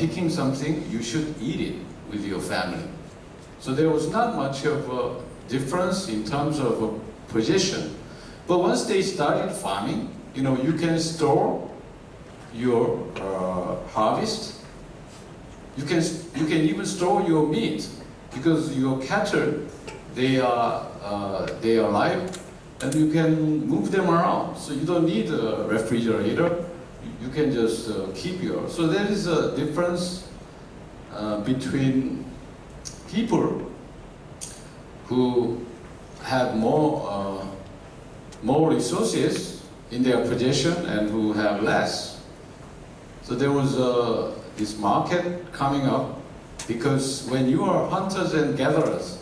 picking something, you should eat it with your family. So there was not much of a difference in terms of possession. But once they started farming, you can store your harvest. You can even store your meat because your cattle, they are alive, and you can move them around. So you don't need a refrigerator. You can just keep yours. So there is a difference between people who have more resources in their possession and who have less. So there was this market coming up because when you are hunters and gatherers,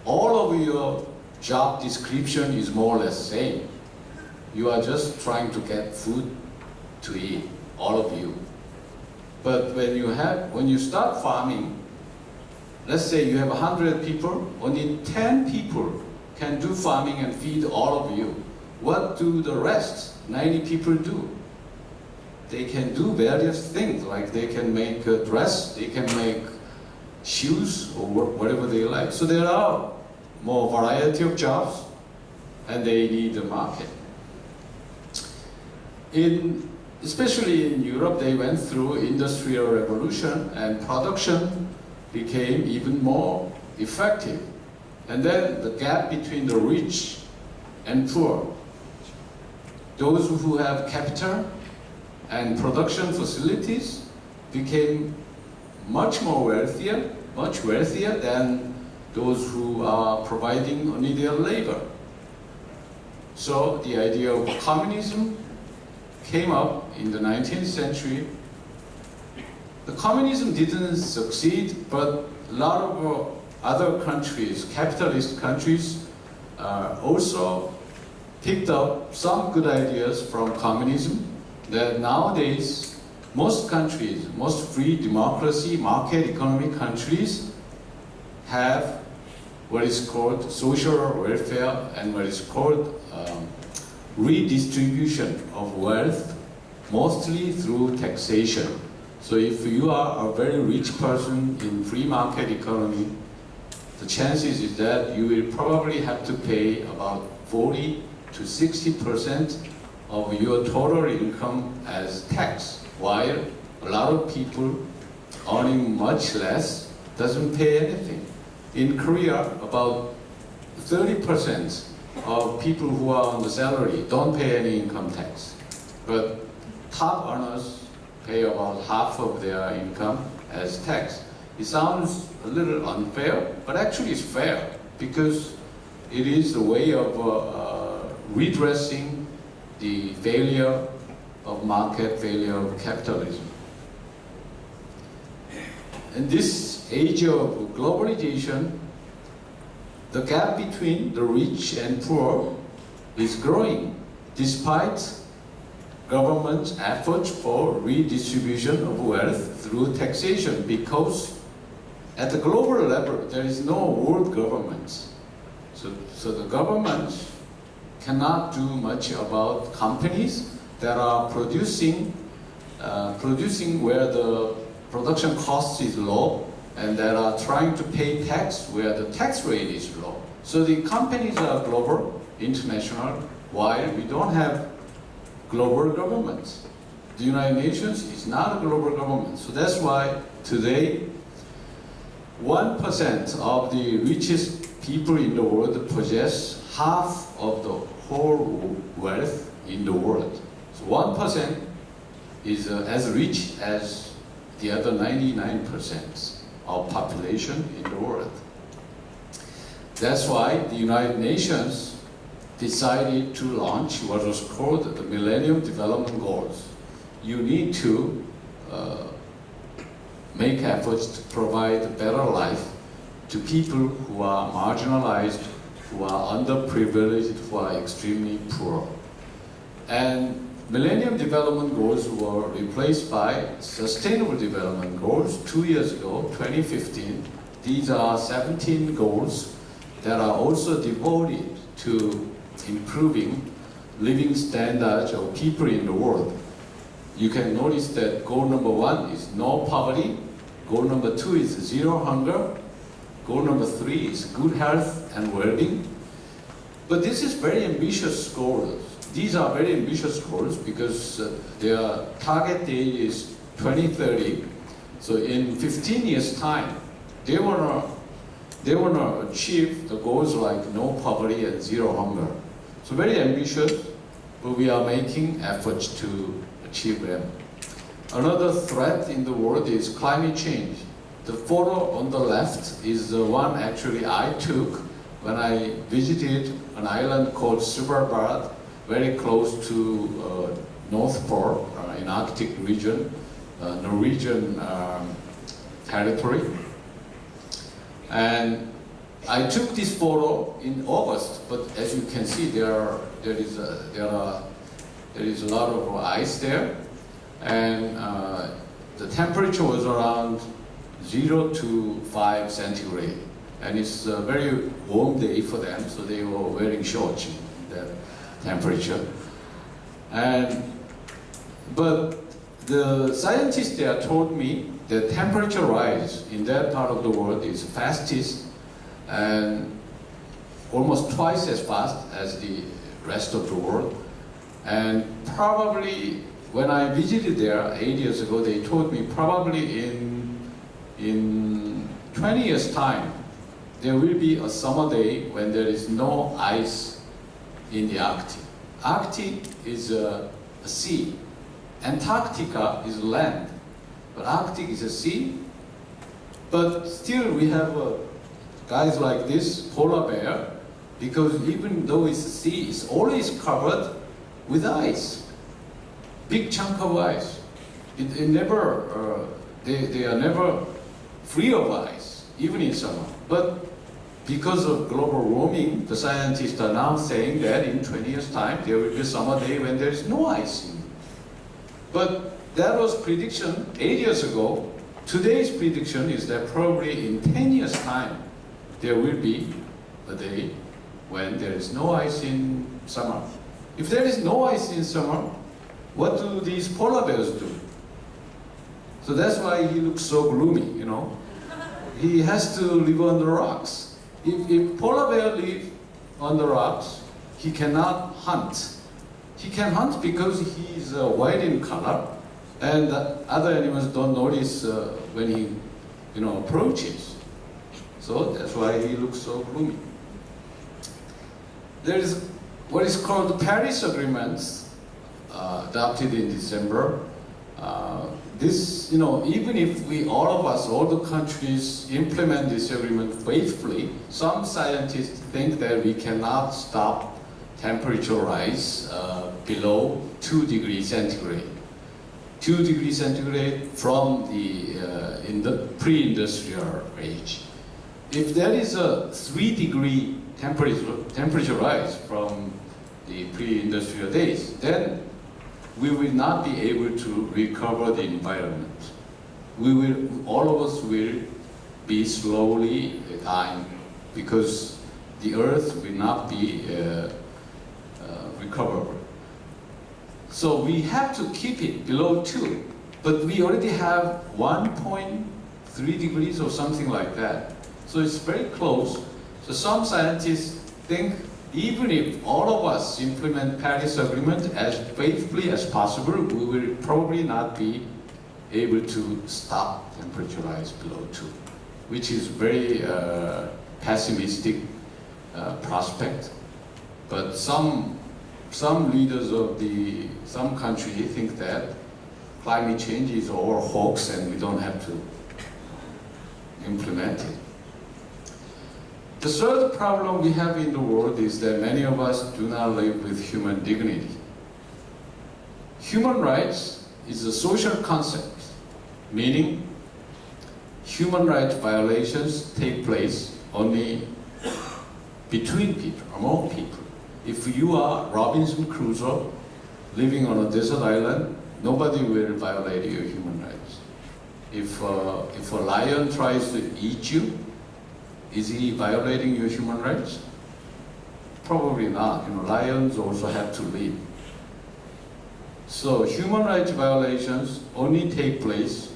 all of your job description is more or less same. You are just trying to get food to eat, all of you. But when you start farming, let's say you have 100 people, only 10 people can do farming and feed all of you. What do the rest 90 people do? They can do various things, like they can make a dress, they can make shoes, or whatever they like. So there are more variety of jobs, and they need a market. Especially in Europe, they went through industrial revolution, and production became even more effective. And then the gap between the rich and poor, those who have capital and production facilities became much wealthier than those who are providing only their labor. So the idea of communism came up in the 19th century. The communism didn't succeed, but a lot of other countries, capitalist countries, also picked up some good ideas from communism. That nowadays, most countries, most free democracy, market economy countries have what is called social welfare and what is called redistribution of wealth, mostly through taxation. So if you are a very rich person in free market economy, the chances is that you will probably have to pay about 40 to 60% of your total income as tax, while a lot of people earning much less doesn't pay anything. In Korea, about 30% of people who are on the salary don't pay any income tax. But top earners pay about half of their income as tax. It sounds a little unfair, but actually it's fair because it is a way of redressing the failure of market, failure of capitalism. In this age of globalization, the gap between the rich and poor is growing despite government's efforts for redistribution of wealth through taxation, because at the global level there is no world government. So the government cannot do much about companies that are producing where the production cost is low, and that are trying to pay tax where the tax rate is low. So the companies are global, international, while we don't have global governments. The United Nations is not a global government. So that's why today 1% of the richest people in the world possess half of the whole wealth in the world. So 1% is as rich as the other 99% of population in the world. That's why the United Nations decided to launch what was called the Millennium Development Goals. You need to make efforts to provide a better life to people who are marginalized, who are underprivileged, who are extremely poor. And Millennium Development Goals were replaced by Sustainable Development Goals 2 years ago, 2015. These are 17 goals that are also devoted to improving living standards of people in the world. you can notice that goal number 1 is no poverty, goal number 2 is zero hunger, goal number 3 is good health and well-being. But this is very ambitious goals. These are very ambitious goals because their target date is 2030. So in 15 years' time, they want to achieve the goals like no poverty and zero hunger. So very ambitious, but we are making efforts to achieve them. Another threat in the world is climate change. The photo on the left is the one actually I took when I visited an island called Svalbard, very close to North Pole in Arctic region, Norwegian territory. And I took this photo in August, but as you can see, there is a lot of ice there, and the temperature was around 0 to 5 centigrade, and it's a very warm day for them, so they were wearing shorts in that temperature. But the scientists there told me the temperature rise in that part of the world is fastest and almost twice as fast as the rest of the world. And probably when I visited there 8 years ago, they told me probably in 20 years' time, there will be a summer day when there is no ice in the Arctic. Arctic is a sea. Antarctica is land. But Arctic is a sea. But still we have guys like this, polar bear, because even though it's a sea, it's always covered with ice. Big chunk of ice. It never, they are never free of ice, even in summer. But because of global warming, the scientists are now saying that in 20 years' time, there will be a summer day when there is no ice in it. But that was prediction 8 years ago. Today's prediction is that probably in 10 years' time, there will be a day when there is no ice in summer. If there is no ice in summer, what do these polar bears do? So that's why he looks so gloomy, you know. He has to live on the rocks. If polar bear live on the rocks, he cannot hunt. He can hunt because he is white in color, and other animals don't notice when he, approaches. So that's why he looks so gloomy. There is what is called the Paris Agreement, adopted in December. This, even if all of us, all the countries implement this agreement faithfully, some scientists think that we cannot stop temperature rise below 2 degrees centigrade. 2 degrees centigrade from in the pre-industrial age. If there is a 3 degree temperature rise from the pre-industrial days, then we will not be able to recover the environment. All of us will be slowly dying because the earth will not be recoverable. So we have to keep it below 2, but we already have 1.3 degrees or something like that. So it's very close. So some scientists think even if all of us implement Paris Agreement as faithfully as possible, we will probably not be able to stop temperature rise below 2, which is very pessimistic prospect. But some leaders of some country think that climate change is all hoax and we don't have to implement it. The third problem we have in the world is that many of us do not live with human dignity. Human rights is a social concept, meaning human rights violations take place only between people, among people. If you are Robinson Crusoe living on a desert island, nobody will violate your human rights. If a lion tries to eat you, is he violating your human rights? Probably not. Lions also have to live. So human rights violations only take place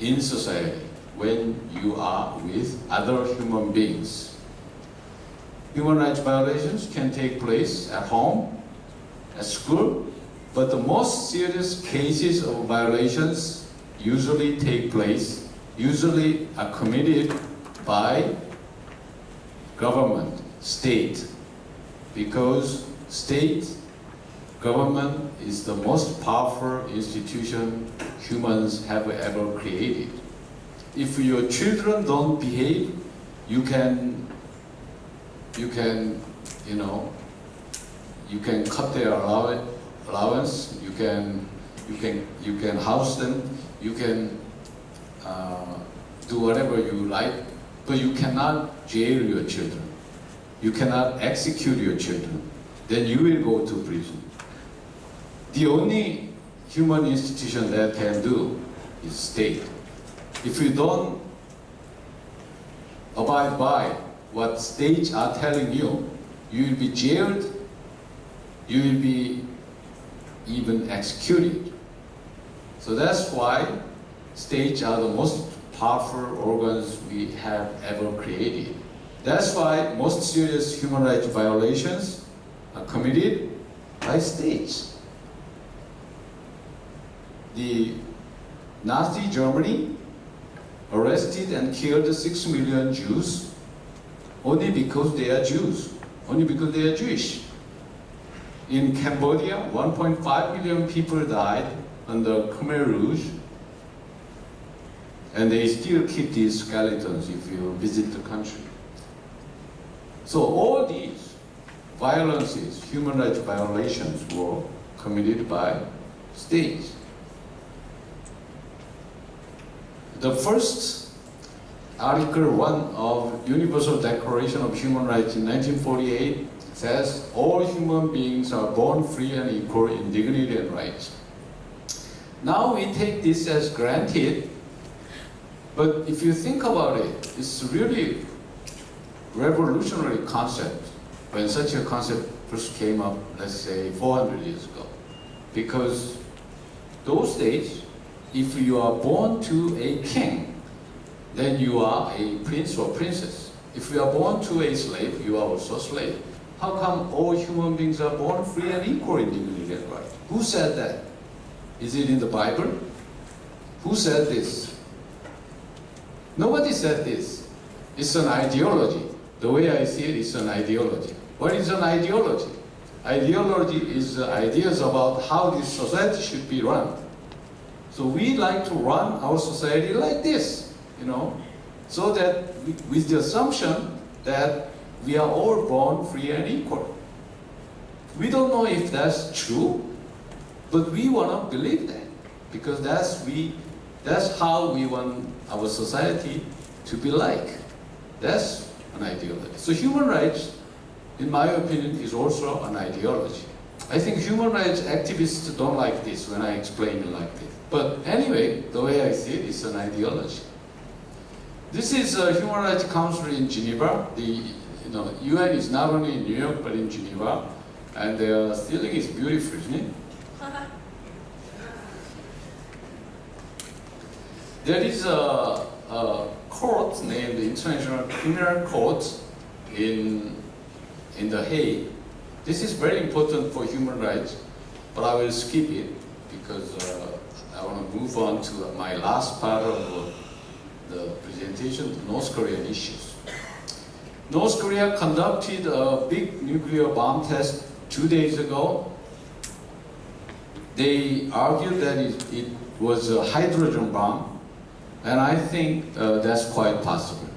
in society when you are with other human beings. Human rights violations can take place at home, at school, but the most serious cases of violations usually are committed by government, state, because state government is the most powerful institution humans have ever created. If your children don't behave, you can cut their allowance, you can house them, you can do whatever you like, but you cannot jail your children. You cannot execute your children. Then you will go to prison. The only human institution that can do is state. If you don't abide by what states are telling you, you will be jailed, you will be even executed. So that's why states are the most powerful organs we have ever created. That's why most serious human rights violations are committed by states. The Nazi Germany arrested and killed 6 million Jews only because they are Jews, only because they are Jewish. In Cambodia, 1.5 million people died under Khmer Rouge, and they still keep these skeletons if you visit the country. So all these violences, human rights violations, were committed by states. The first Article 1 of Universal Declaration of Human Rights in 1948 says, all human beings are born free and equal in dignity and rights. Now we take this as granted, but if you think about it, it's really revolutionary concept when such a concept first came up, let's say 400 years ago. Because those days, if you are born to a king, then you are a prince or princess. If you are born to a slave, you are also a slave. How come all human beings are born free and equal in dignity and right? Who said that? Is it in the Bible? Who said this? Nobody said this. It's an ideology. The way I see it, it's an ideology. What is an ideology? Ideology is ideas about how this society should be run. So we like to run our society like this, so that with the assumption that we are all born free and equal. We don't know if that's true, but we want to believe that, because that's how we want our society to be like. That's an ideology. So human rights, in my opinion, is also an ideology. I think human rights activists don't like this when I explain it like this. But anyway, the way I see it, it's an ideology. This is a Human Rights Council in Geneva. The UN is not only in New York, but in Geneva. And their ceiling is beautiful, isn't it? There is a court named the International Criminal Court in The Hague. This is very important for human rights, but I will skip it because I want to move on to my last part of the presentation, the North Korean issues. North Korea conducted a big nuclear bomb test 2 days ago. They argued that it was a hydrogen bomb, and I think that's quite possible.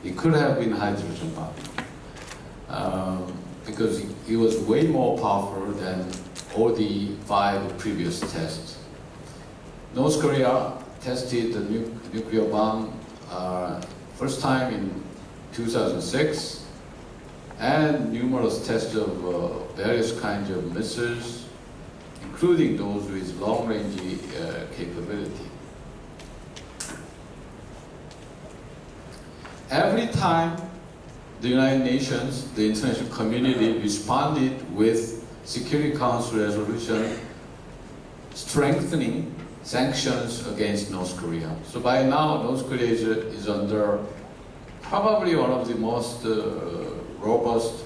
It could have been hydrogen bomb. Because it was way more powerful than all the 5 previous tests. North Korea tested the nuclear bomb first time in 2006, and numerous tests of various kinds of missiles, including those with long-range capability. Every time the United Nations, the international community, responded with Security Council resolution strengthening sanctions against North Korea. So by now, North Korea is under probably one of the most robust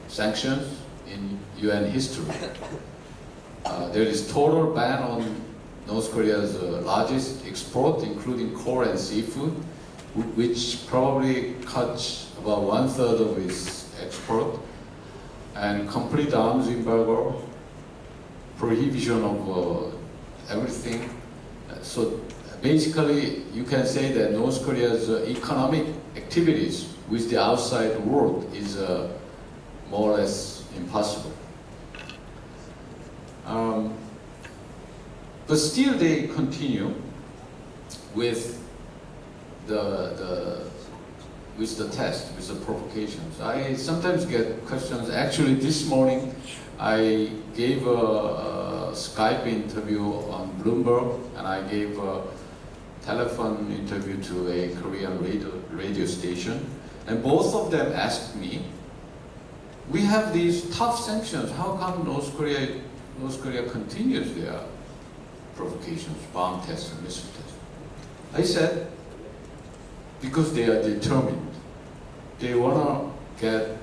sanctions in UN history. There is total ban on North Korea's largest export, including coal and seafood, which probably cuts about 1/3 of its export, and complete arms embargo, prohibition of everything. So basically, you can say that North Korea's economic activities with the outside world is more or less impossible. But still they continue with the test, with the provocations. I sometimes get questions. Actually, this morning I gave a Skype interview on Bloomberg, and I gave a telephone interview to a Korean radio station, and both of them asked me, we have these tough sanctions, how come North Korea continues their provocations, bomb tests and missile tests? I said, because they are determined. They want to get